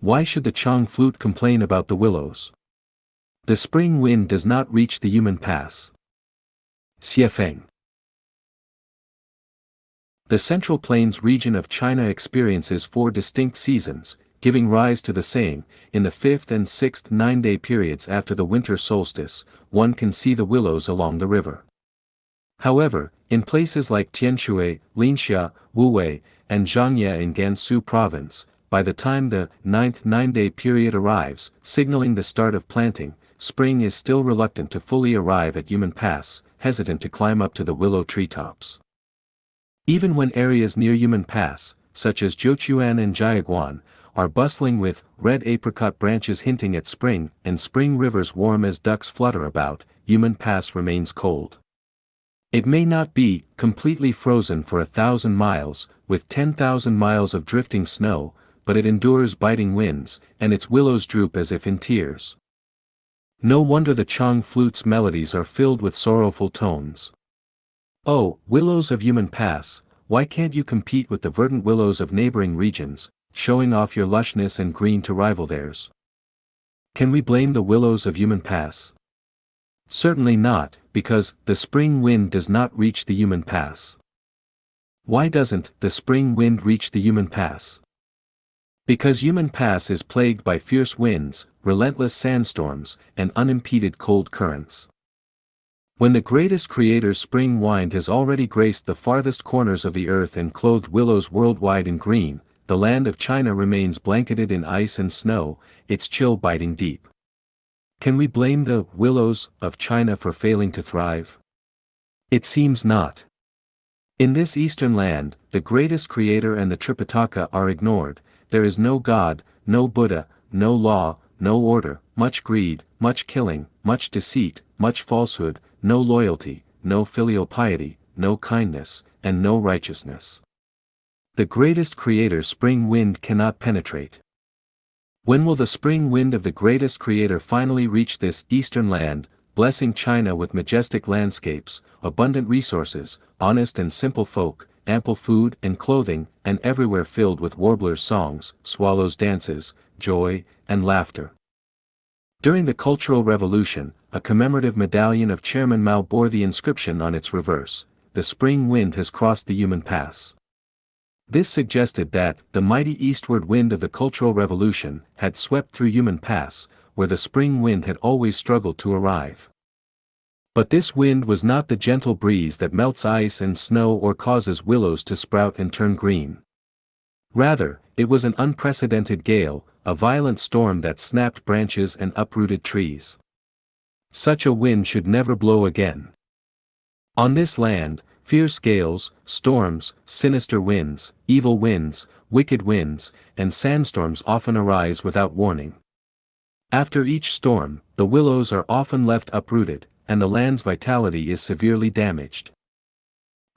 Why should the Chang flute complain about the willows? The spring wind does not reach the Yumen Pass. Xiefeng. The Central Plains region of China experiences 4 distinct seasons, giving rise to the saying, in the 5th and 6th 9-day periods after the winter solstice, one can see the willows along the river. However, in places like Tianshui, Linxia, Wuwei, and Zhangye in Gansu province, by the time the 9th 9-day period arrives, signaling the start of planting, spring is still reluctant to fully arrive at Yumen Pass, hesitant to climb up to the willow treetops. Even when areas near Yumen Pass, such as Jiuquan and Jiaguan, are bustling with red apricot branches hinting at spring and spring rivers warm as ducks flutter about, Yumen Pass remains cold. It may not be completely frozen for 1,000 miles, with 10,000 miles of drifting snow, but it endures biting winds, and its willows droop as if in tears. No wonder the Chang flute's melodies are filled with sorrowful tones. Oh, willows of Yumen Pass, why can't you compete with the verdant willows of neighboring regions, showing off your lushness and green to rival theirs? Can we blame the willows of Yumen Pass? Certainly not, because the spring wind does not reach the Yumen Pass. Why doesn't the spring wind reach the Yumen Pass? Because Yumen Pass is plagued by fierce winds, relentless sandstorms, and unimpeded cold currents. When the greatest creator's spring wind has already graced the farthest corners of the earth and clothed willows worldwide in green, the land of China remains blanketed in ice and snow, its chill biting deep. Can we blame the willows of China for failing to thrive? It seems not. In this eastern land, the greatest creator and the Tripitaka are ignored. There is no God, no Buddha, no law, no order, much greed, much killing, much deceit, much falsehood, no loyalty, no filial piety, no kindness, and no righteousness. The greatest creator's spring wind cannot penetrate. When will the spring wind of the greatest creator finally reach this eastern land, blessing China with majestic landscapes, abundant resources, honest and simple folk, ample food and clothing, and everywhere filled with warblers' songs, swallows' dances, joy, and laughter? During the Cultural Revolution, a commemorative medallion of Chairman Mao bore the inscription on its reverse, "The spring wind has crossed the Yumen Pass." This suggested that the mighty eastward wind of the Cultural Revolution had swept through Yumen Pass, where the spring wind had always struggled to arrive. But this wind was not the gentle breeze that melts ice and snow or causes willows to sprout and turn green. Rather, it was an unprecedented gale, a violent storm that snapped branches and uprooted trees. Such a wind should never blow again. On this land, fierce gales, storms, sinister winds, evil winds, wicked winds, and sandstorms often arise without warning. After each storm, the willows are often left uprooted, and the land's vitality is severely damaged.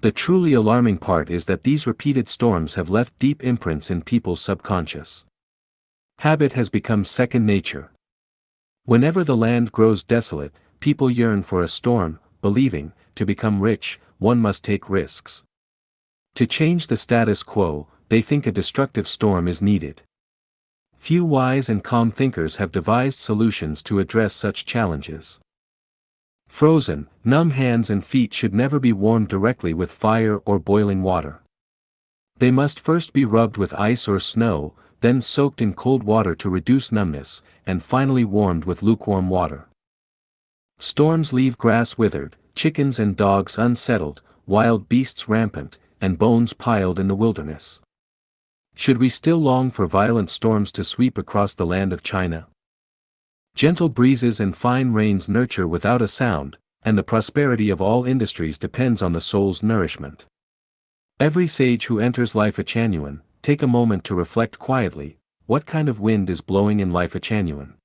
The truly alarming part is that these repeated storms have left deep imprints in people's subconscious. Habit has become second nature. Whenever the land grows desolate, people yearn for a storm, believing, to become rich, one must take risks. To change the status quo, they think a destructive storm is needed. Few wise and calm thinkers have devised solutions to address such challenges. Frozen, numb hands and feet should never be warmed directly with fire or boiling water. They must first be rubbed with ice or snow, then soaked in cold water to reduce numbness, and finally warmed with lukewarm water. Storms leave grass withered, chickens and dogs unsettled, wild beasts rampant, and bones piled in the wilderness. Should we still long for violent storms to sweep across the land of China? Gentle breezes and fine rains nurture without a sound, and the prosperity of all industries depends on the soul's nourishment. Every sage who enters Lifechanyuan, take a moment to reflect quietly, what kind of wind is blowing in Lifechanyuan?